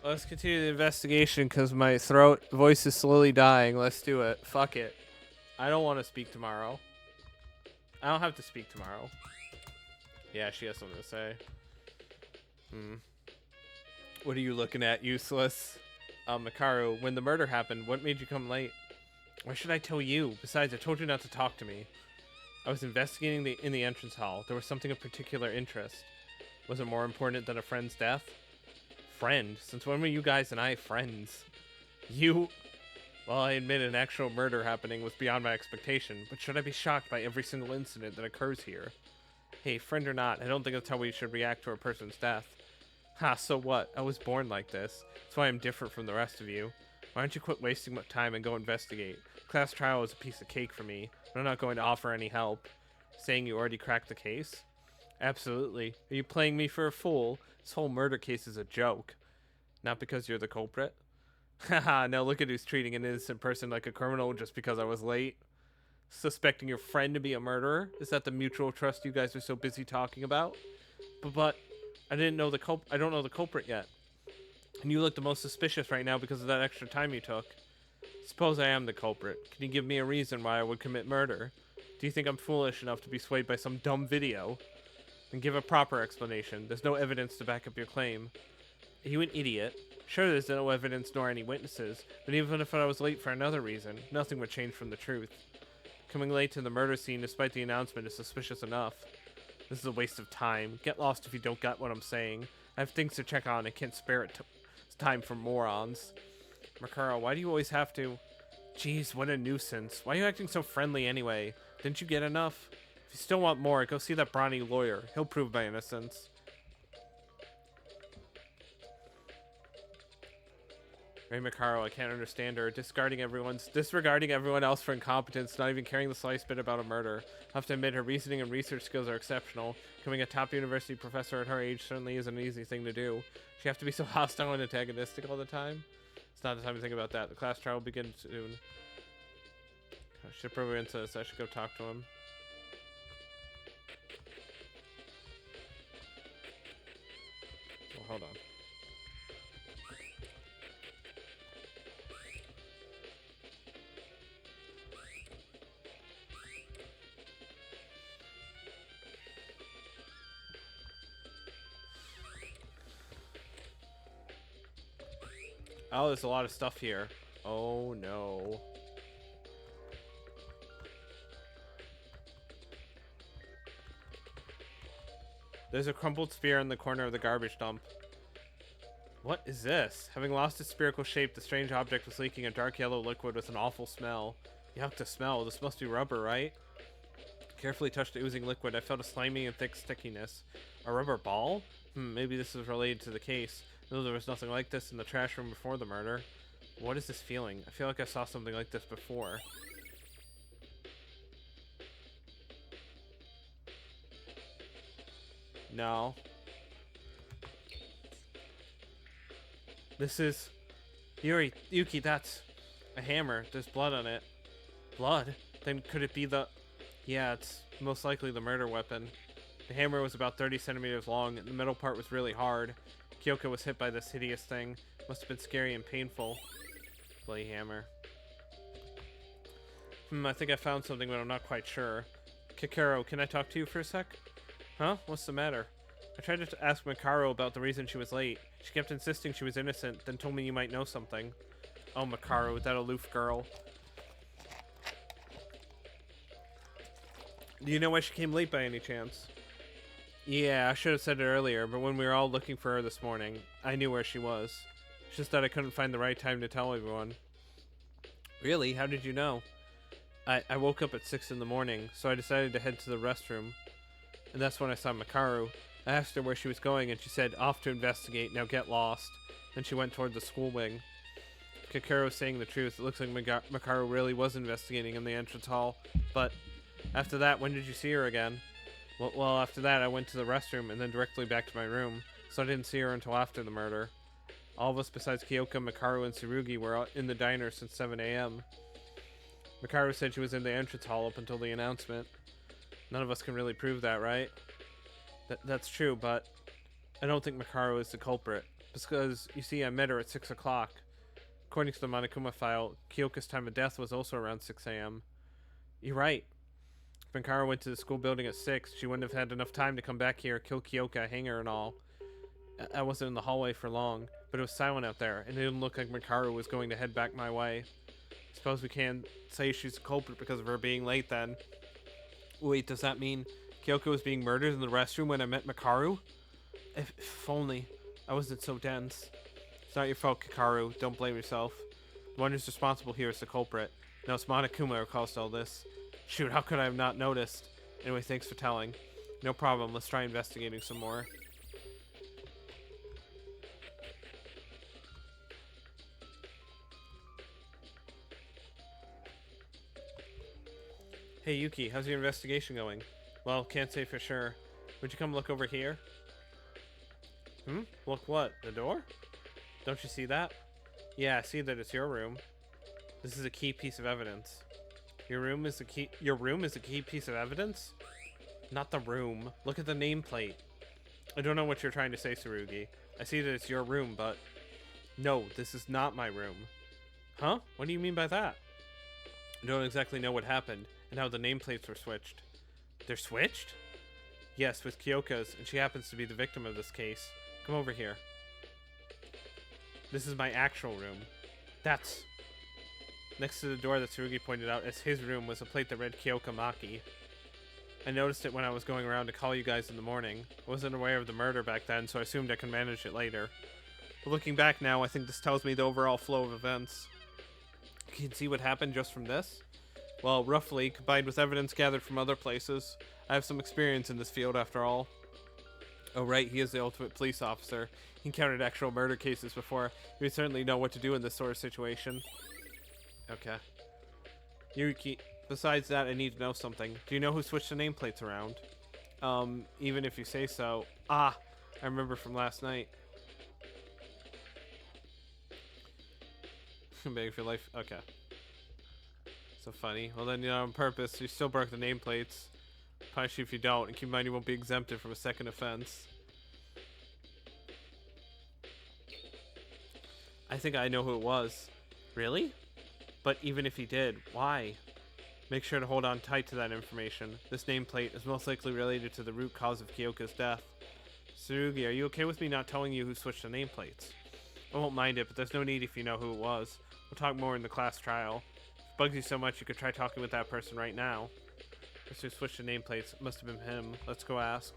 Let's continue the investigation because my voice is slowly dying. Let's do it. Fuck it. I don't want to speak tomorrow. I don't have to speak tomorrow. Yeah, she has something to say. Hmm. What are you looking at, useless? Makaru, when the murder happened, what made you come late? Why should I tell you? Besides, I told you not to talk to me. I was investigating in the entrance hall. There was something of particular interest. Was it more important than a friend's death? Friend? Since when were you guys and I friends? You... Well, I admit an actual murder happening was beyond my expectation, but should I be shocked by every single incident that occurs here? Hey, friend or not, I don't think that's how we should react to a person's death. Ha, so what? I was born like this. That's why I'm different from the rest of you. Why don't you quit wasting my time and go investigate? Class trial is a piece of cake for me, but I'm not going to offer any help. Saying you already cracked the case? Absolutely. Are you playing me for a fool? This whole murder case is a joke. Not because you're the culprit? Haha, now look at who's treating an innocent person like a criminal just because I was late. Suspecting your friend to be a murderer? Is that the mutual trust you guys are so busy talking about? But I didn't know I don't know the culprit yet. And you look the most suspicious right now because of that extra time you took. Suppose I am the culprit. Can you give me a reason why I would commit murder? Do you think I'm foolish enough to be swayed by some dumb video? Then give a proper explanation. There's no evidence to back up your claim. Are you an idiot? Sure, there's no evidence nor any witnesses, but even if I was late for another reason, nothing would change from the truth. Coming late to the murder scene despite the announcement is suspicious enough. This is a waste of time. Get lost if you don't get what I'm saying. I have things to check on and can't spare it. It's time for morons. Makara, why do you always have to... Jeez, what a nuisance. Why are you acting so friendly anyway? Didn't you get enough? If you still want more, go see that brawny lawyer. He'll prove my innocence. Ray Makaro, I can't understand her. Disregarding everyone else for incompetence, not even caring the slightest bit about a murder. I have to admit, her reasoning and research skills are exceptional. Becoming a top university professor at her age certainly isn't an easy thing to do. She have to be so hostile and antagonistic all the time? It's not the time to think about that. The class trial will begin soon. I should probably into this. I should go talk to him. Oh, hold on. Oh, there's a lot of stuff here. Oh, no. There's a crumpled spear in the corner of the garbage dump. What is this? Having lost its spherical shape, the strange object was leaking a dark yellow liquid with an awful smell. Yuck to smell. This must be rubber, right? Carefully touched the oozing liquid. I felt a slimy and thick stickiness. A rubber ball? Maybe this is related to the case. Though there was nothing like this in the trash room before the murder. What is this feeling? I feel like I saw something like this before. No. This is... Yuki, that's a hammer. There's blood on it. Blood? Then could it be the... Yeah, it's most likely the murder weapon. The hammer was about 30 centimeters long, and the metal part was really hard. Kyoko was hit by this hideous thing. Must have been scary and painful. Bloody hammer. I think I found something, but I'm not quite sure. Kikero, can I talk to you for a sec? Huh? What's the matter? I tried to ask Makaro about the reason she was late. She kept insisting she was innocent, then told me you might know something. Oh, Makaro, that aloof girl. Do you know why she came late by any chance? Yeah, I should have said it earlier, but when we were all looking for her this morning, I knew where she was. It's just that I couldn't find the right time to tell everyone. Really? How did you know? I woke up at 6 in the morning, so I decided to head to the restroom. And that's when I saw Makaru. I asked her where she was going, and she said, off to investigate, now get lost. Then she went toward the school wing. Kikero was saying the truth. It looks like Makaru really was investigating in the entrance hall. But after that, when did you see her again? Well, after that, I went to the restroom and then directly back to my room, so I didn't see her until after the murder. All of us besides Kyoka, Makaru, and Tsurugi were in the diner since 7 a.m. Makaru said she was in the entrance hall up until the announcement. None of us can really prove that, right? That's true, but I don't think Makaru is the culprit. Because, you see, I met her at 6 o'clock. According to the Monokuma file, Kyoka's time of death was also around 6 a.m. You're right. If Minkara went to the school building at 6, she wouldn't have had enough time to come back here, kill Kyoka, hang her and all. I wasn't in the hallway for long, but it was silent out there, and it didn't look like Mikaru was going to head back my way. Suppose we can't say she's the culprit because of her being late then. Wait, does that mean Kyoko was being murdered in the restroom when I met Mikaru? If only I wasn't so dense. It's not your fault, Kikaru. Don't blame yourself. The one who's responsible here is the culprit. Now it's Monokuma who caused all this. Shoot, how could I have not noticed? Anyway, thanks for telling. No problem, let's try investigating some more. Hey Yuki, how's your investigation going? Well, can't say for sure. Would you come look over here? Look what? The door? Don't you see that? Yeah, I see that it's your room. This is a key piece of evidence. Your room is a key piece of evidence? Not the room. Look at the nameplate. I don't know what you're trying to say, Tsurugi. I see that it's your room, but... No, this is not my room. Huh? What do you mean by that? I don't exactly know what happened, and how the nameplates were switched. They're switched? Yes, with Kyoka's, and she happens to be the victim of this case. Come over here. This is my actual room. That's... Next to the door that Tsurugi pointed out as his room was a plate that read Kyoka Maki. I noticed it when I was going around to call you guys in the morning. I wasn't aware of the murder back then, so I assumed I could manage it later. But looking back now, I think this tells me the overall flow of events. You can see what happened just from this? Well, roughly, combined with evidence gathered from other places. I have some experience in this field after all. Oh right, he is the ultimate police officer. He encountered actual murder cases before. He would certainly know what to do in this sort of situation. Okay. Yuki, besides that, I need to know something. Do you know who switched the nameplates around? Even if you say so. Ah, I remember from last night. I'm begging for life. Okay. So funny. Well then, on purpose, you still broke the nameplates. Punish you if you don't, and keep in mind you won't be exempted from a second offense. I think I know who it was. Really? But even if he did, why? Make sure to hold on tight to that information. This nameplate is most likely related to the root cause of Kyoka's death. Tsurugi, are you okay with me not telling you who switched the nameplates? I won't mind it, but there's no need if you know who it was. We'll talk more in the class trial. If it bugs you so much, you could try talking with that person right now. Who switched the nameplates? Must have been him. Let's go ask.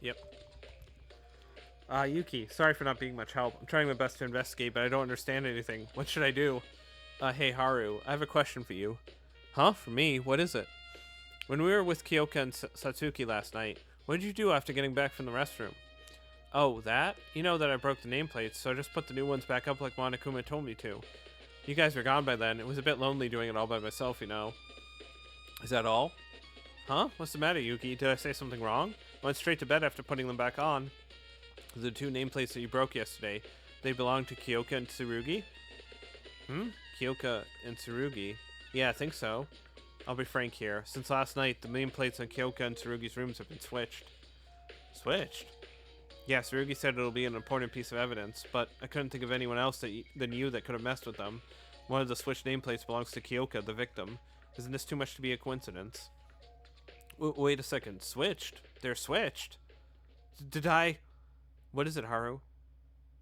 Yep. Yuki, sorry for not being much help. I'm trying my best to investigate, but I don't understand anything. What should I do? Hey Haru, I have a question for you. Huh? For me? What is it? When we were with Kyoka and Satsuki last night, what did you do after getting back from the restroom? Oh, that? You know that I broke the nameplates, so I just put the new ones back up like Monokuma told me to. You guys were gone by then. It was a bit lonely doing it all by myself, you know. Is that all? Huh? What's the matter, Yuki? Did I say something wrong? I went straight to bed after putting them back on. The two nameplates that you broke yesterday, they belong to Kyoka and Tsurugi? Kyoka and Tsurugi? Yeah, I think so. I'll be frank here. Since last night, the nameplates on Kyoka and Tsurugi's rooms have been switched. Switched? Yeah, Tsurugi said it'll be an important piece of evidence, but I couldn't think of anyone else than you that could have messed with them. One of the switched nameplates belongs to Kyoka, the victim. Isn't this too much to be a coincidence? Wait a second. Switched? They're switched? Did I... What is it, Haru?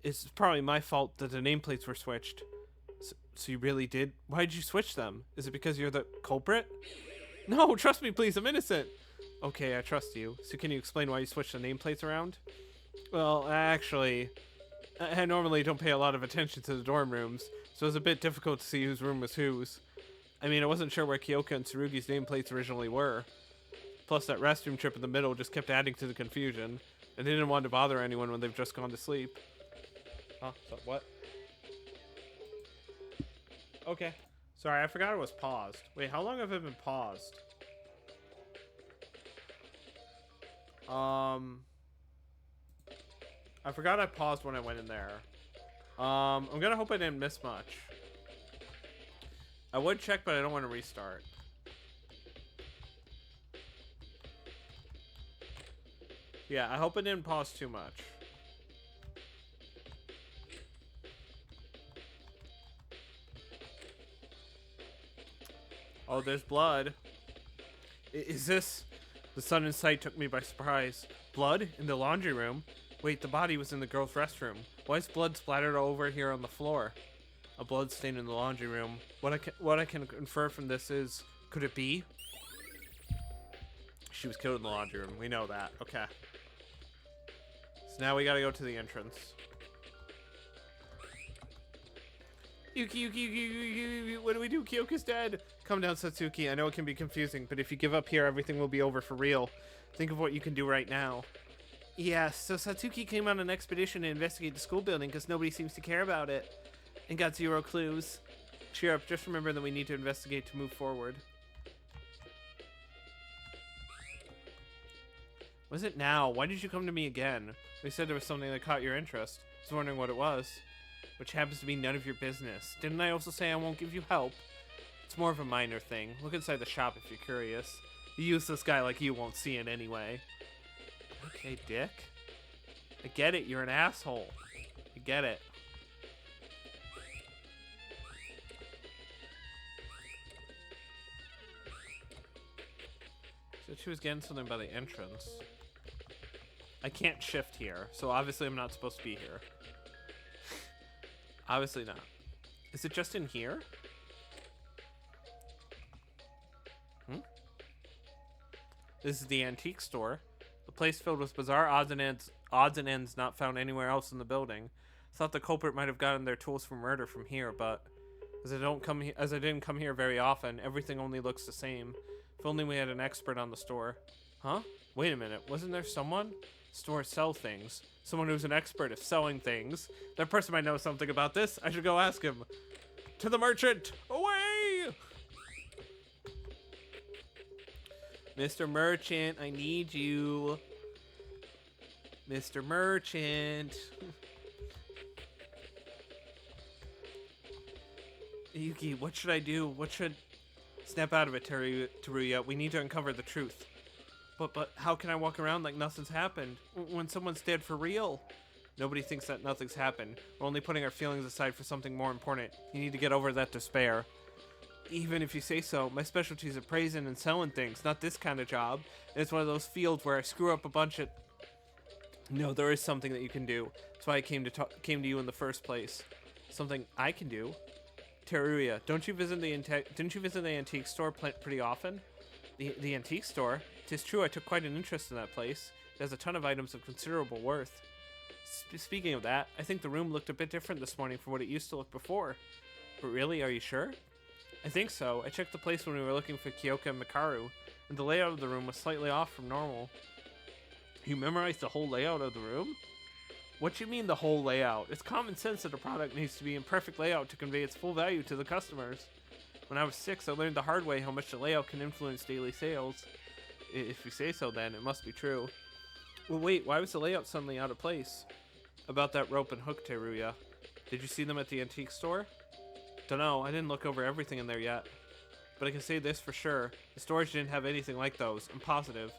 It's probably my fault that the nameplates were switched. So you really did? Why did you switch them? Is it because you're the culprit? No, trust me, please. I'm innocent. Okay, I trust you. So can you explain why you switched the nameplates around? Well, actually, I normally don't pay a lot of attention to the dorm rooms, so it was a bit difficult to see whose room was whose. I mean, I wasn't sure where Kyoka and Tsurugi's nameplates originally were. Plus, that restroom trip in the middle just kept adding to the confusion. I didn't want to bother anyone when they've just gone to sleep. Huh? So, what? Okay. Sorry, I forgot it was paused. Wait, how long have I been paused? I forgot I paused when I went in there. I'm gonna hope I didn't miss much. I would check, but I don't want to restart. Yeah, I hope I didn't pause too much. Oh, there's blood. Is this... The sudden sight took me by surprise. Blood? In the laundry room? Wait, the body was in the girl's restroom. Why is blood splattered all over here on the floor? A blood stain in the laundry room. What I can infer from this is... Could it be? She was killed in the laundry room. We know that. Okay. So now we gotta go to the entrance. Yuki, what do we do? Kyoko's dead. Calm down, Satsuki. I know it can be confusing, but if you give up here, everything will be over for real. Think of what you can do right now. Yeah, so Satsuki came on an expedition to investigate the school building because nobody seems to care about it. And got 0 clues. Cheer up, just remember that we need to investigate to move forward. What is it now? Why did you come to me again? We said there was something that caught your interest. I was wondering what it was. Which happens to be none of your business. Didn't I also say I won't give you help? It's more of a minor thing. Look inside the shop if you're curious. A useless guy like you won't see it anyway. Okay, dick. I get it, you're an asshole. I get it. So she was getting something by the entrance. I can't shift here, so obviously I'm not supposed to be here. Obviously not. Is it just in here? This is the antique store. A place filled with bizarre odds and ends not found anywhere else in the building. Thought the culprit might have gotten their tools for murder from here, but as I didn't come here very often, everything only looks the same. If only we had an expert on the store. Huh? Wait a minute, wasn't there someone? Stores sell things. Someone who's an expert at selling things. That person might know something about this. I should go ask him. To the merchant! Away! Mr. Merchant, I need you. Mr. Merchant. Yuki, what should I do? What should... Snap out of it, Teruya. We need to uncover the truth. But how can I walk around like nothing's happened? When someone's dead for real? Nobody thinks that nothing's happened. We're only putting our feelings aside for something more important. You need to get over that despair. Even if you say so, my specialty is appraising and selling things, not this kind of job. And it's one of those fields where I screw up a bunch of... No, there is something that you can do. That's why I came to you in the first place. Something I can do? Teruya, didn't you visit the antique store pretty often? The antique store? 'Tis true, I took quite an interest in that place. It has a ton of items of considerable worth. Speaking of that, I think the room looked a bit different this morning from what it used to look before. But really, are you sure? I think so. I checked the place when we were looking for Kyoka and Mikaru, and the layout of the room was slightly off from normal. You memorized the whole layout of the room? What do you mean the whole layout? It's common sense that a product needs to be in perfect layout to convey its full value to the customers. When I was 6, I learned the hard way how much the layout can influence daily sales. If you say so, then it must be true. Well, wait, why was the layout suddenly out of place? About that rope and hook, Teruya. Did you see them at the antique store? Dunno, I didn't look over everything in there yet. But I can say this for sure. The storage didn't have anything like those. I'm positive.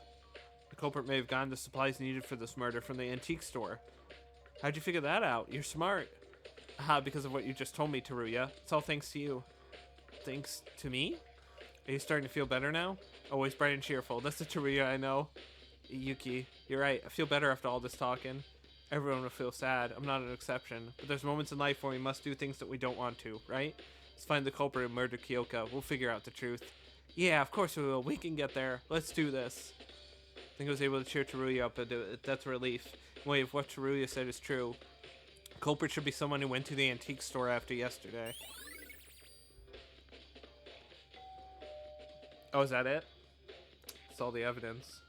The culprit may have gotten the supplies needed for this murder from the antique store. How'd you figure that out? You're smart. Aha, because of what you just told me, Teruya. It's all thanks to you. Thanks to me? Are you starting to feel better now? Always bright and cheerful. That's the Teruya I know. Yuki, you're right. I feel better after all this talking. Everyone will feel sad. I'm not an exception. But there's moments in life where we must do things that we don't want to, right? Let's find the culprit and murder Kyoka. We'll figure out the truth. Yeah, of course we will. We can get there. Let's do this. I think I was able to cheer Teruya up, but that's a relief. Wait, if what Teruya said is true, culprit should be someone who went to the antique store after yesterday. Oh, is that it? That's all the evidence.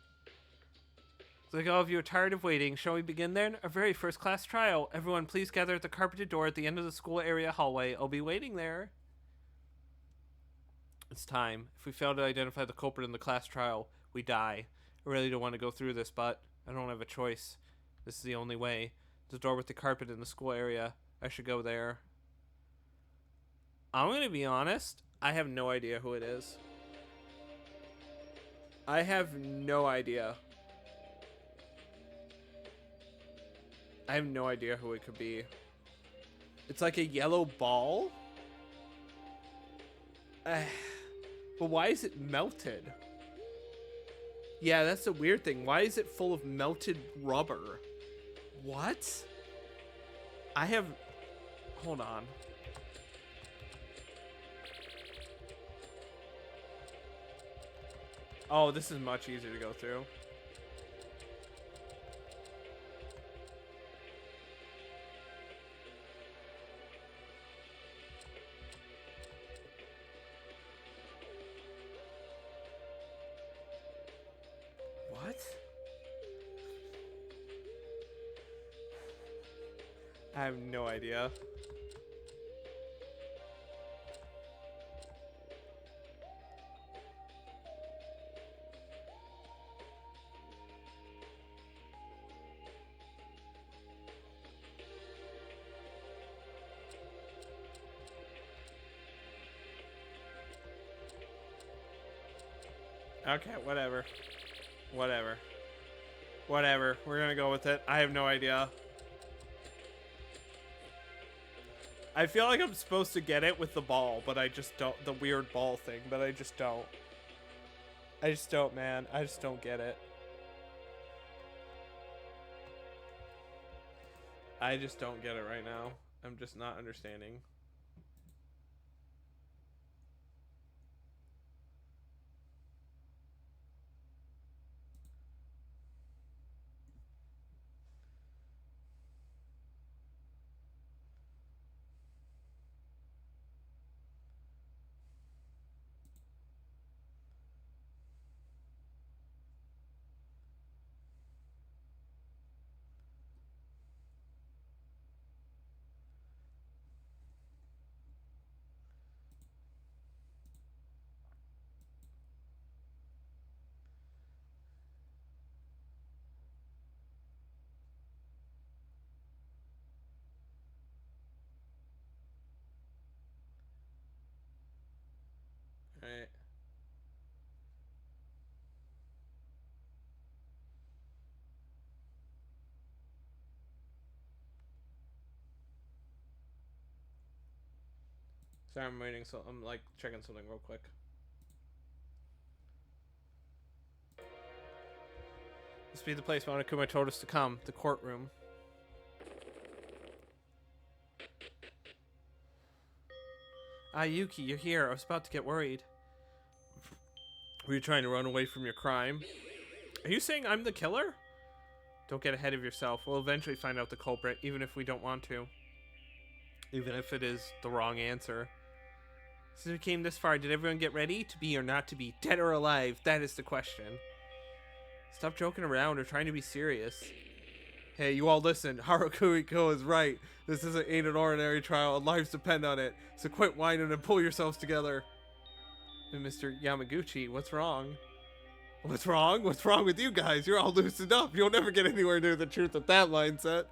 It's like all of you are tired of waiting. Shall we begin then? Our very first class trial. Everyone please gather at the carpeted door at the end of the school area hallway. I'll be waiting there. It's time. If we fail to identify the culprit in the class trial, we die. I really don't want to go through this, but I don't have a choice. This is the only way. The door with the carpet in the school area. I should go there. I'm gonna be honest. I have no idea who it is. I have no idea. I have no idea who it could be. It's like a yellow ball. But why is it melted? Yeah, that's the weird thing. Why is it full of melted rubber? What? I have... Hold on. Oh, this is much easier to go through. What? I have no idea. Okay, whatever. Whatever. Whatever. We're gonna go with it. I have no idea. I feel like I'm supposed to get it with the ball, but I just don't. The weird ball thing, but I just don't. I just don't, man. I just don't get it. I just don't get it right now. I'm just not understanding. Alright. Sorry, I'm waiting, so I'm like checking something real quick. This be the place Monokuma told us to come, the courtroom. Ah, Yuki, you're here. I was about to get worried. Were you trying to run away from your crime? Are you saying I'm the killer? Don't get ahead of yourself. We'll eventually find out the culprit, even if we don't want to. Even if it is the wrong answer. Since we came this far, did everyone get ready? To be or not to be? Dead or alive? That is the question. Stop joking around or trying to be serious. Hey, you all listen. Haruko is right. This ain't an ordinary trial, and lives depend on it. So quit whining and pull yourselves together. And Mr. Yamaguchi, what's wrong? What's wrong? What's wrong with you guys? You're all loosened up. You'll never get anywhere near the truth with that mindset.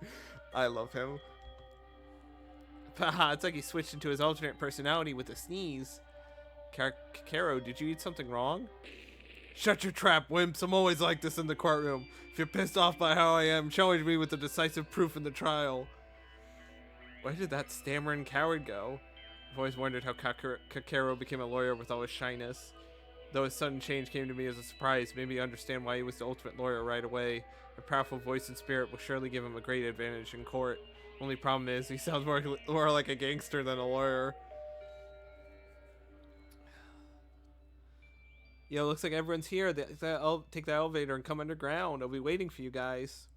I love him. Haha, it's like he switched into his alternate personality with a sneeze. Kakero, did you eat something wrong? Shut your trap, wimps. I'm always like this in the courtroom. If you're pissed off by how I am, challenge me with the decisive proof in the trial. Where did that stammering coward go? I've always wondered how Kakero became a lawyer with all his shyness. Though his sudden change came to me as a surprise, made me understand why he was the ultimate lawyer right away. A powerful voice and spirit will surely give him a great advantage in court. Only problem is, he sounds more like a gangster than a lawyer. Yo, looks like everyone's here. I'll take the elevator and come underground. I'll be waiting for you guys.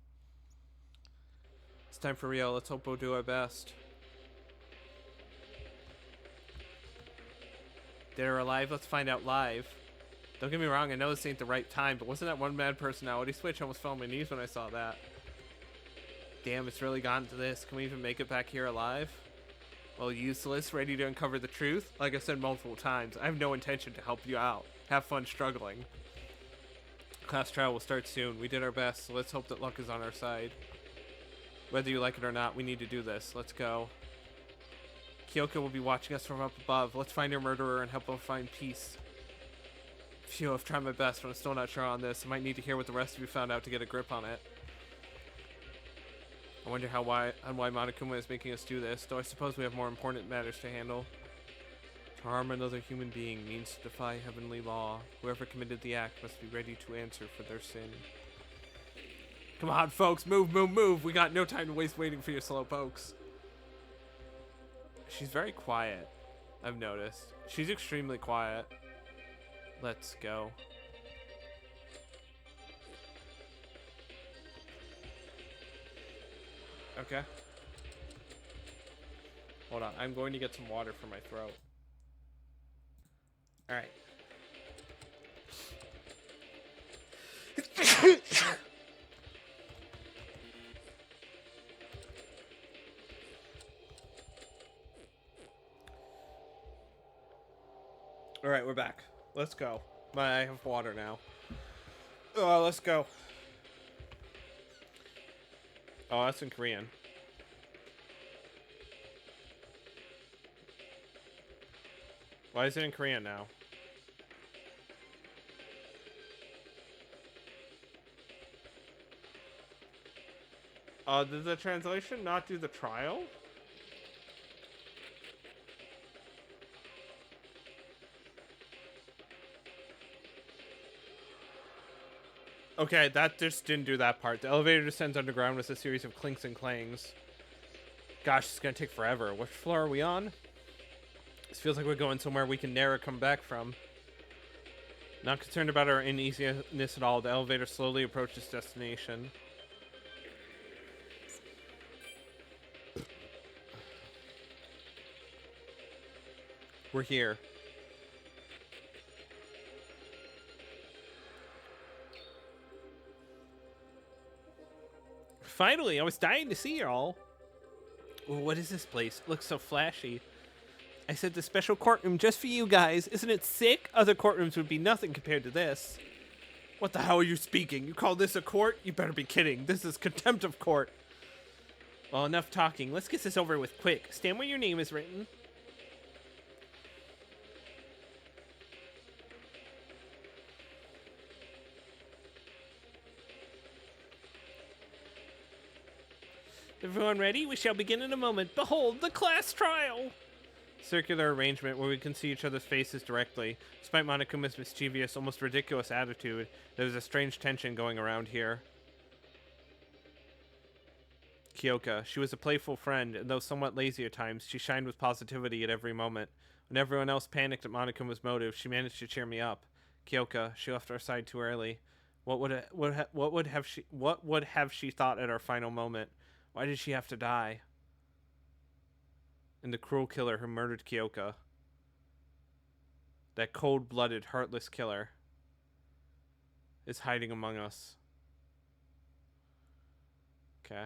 It's time for real. Let's hope we'll do our best. Dead or alive? Let's find out live. Don't get me wrong, I know this ain't the right time, but wasn't that one mad personality switch? I almost fell on my knees when I saw that. Damn, it's really gotten to this. Can we even make it back here alive? Well, useless, ready to uncover the truth? Like I said multiple times, I have no intention to help you out. Have fun struggling. Class trial will start soon. We did our best, so let's hope that luck is on our side. Whether you like it or not, we need to do this. Let's go. Kyoko will be watching us from up above. Let's find her murderer and help her find peace. Phew, I've tried my best, but I'm still not sure on this. I might need to hear what the rest of you found out to get a grip on it. I wonder why Monokuma is making us do this, though I suppose we have more important matters to handle. To harm another human being means to defy heavenly law. Whoever committed the act must be ready to answer for their sin. Come on, folks, move, move, move! We got no time to waste waiting for your slow pokes. She's very quiet, I've noticed. She's extremely quiet. Let's go. Okay. Hold on, I'm going to get some water for my throat. Alright. Alright, we're back. Let's go. I have water now. Let's go. Oh, that's in Korean. Why is it in Korean now? Did the translation not do the trial? Okay, that just didn't do that part. The elevator descends underground with a series of clinks and clangs. Gosh, it's gonna take forever. Which floor are we on? This feels like we're going somewhere we can never come back from. Not concerned about our uneasiness at all, the elevator slowly approaches destination. We're here. Finally, I was dying to see you all. Well, what is this place? It looks so flashy. I said the special courtroom just for you guys. Isn't it sick? Other courtrooms would be nothing compared to this. What the hell are you speaking? You call this a court? You better be kidding. This is contempt of court. Well, enough talking. Let's get this over with quick. Stand where your name is written. Everyone ready? We shall begin in a moment. Behold, the class trial! Circular arrangement where we can see each other's faces directly. Despite Monokuma's mischievous, almost ridiculous attitude, there's a strange tension going around here. Kyoka. She was a playful friend, and though somewhat lazy at times, she shined with positivity at every moment. When everyone else panicked at Monokuma's motive, she managed to cheer me up. Kyoka. She left our side too early. What would have she thought at our final moment? Why did she have to die? And the cruel killer who murdered Kyoka. That cold-blooded, heartless killer is hiding among us. Okay.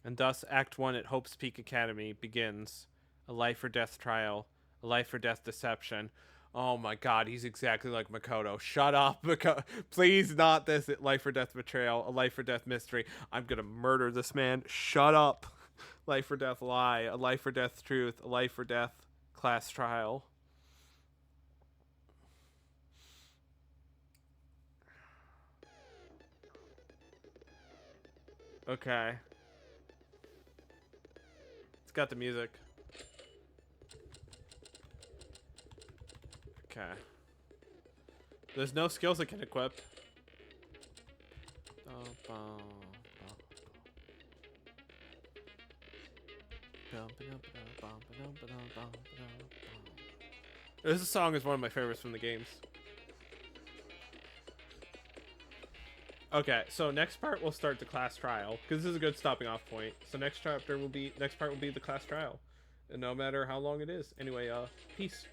And thus, Act 1 at Hope's Peak Academy begins. A life or death trial. A life or death deception. Oh my god, he's exactly like Makoto. Shut up, Makoto. Please not this life or death betrayal. A life or death mystery. I'm gonna murder this man. Shut up. Life or death lie. A life or death truth. A life or death class trial. Okay. It's got the music. Okay. There's no skills I can equip. This song is one of my favorites from the games. Okay, so next part we'll start the class trial because this is a good stopping off point. So next part will be the class trial, and no matter how long it is. Anyway, peace.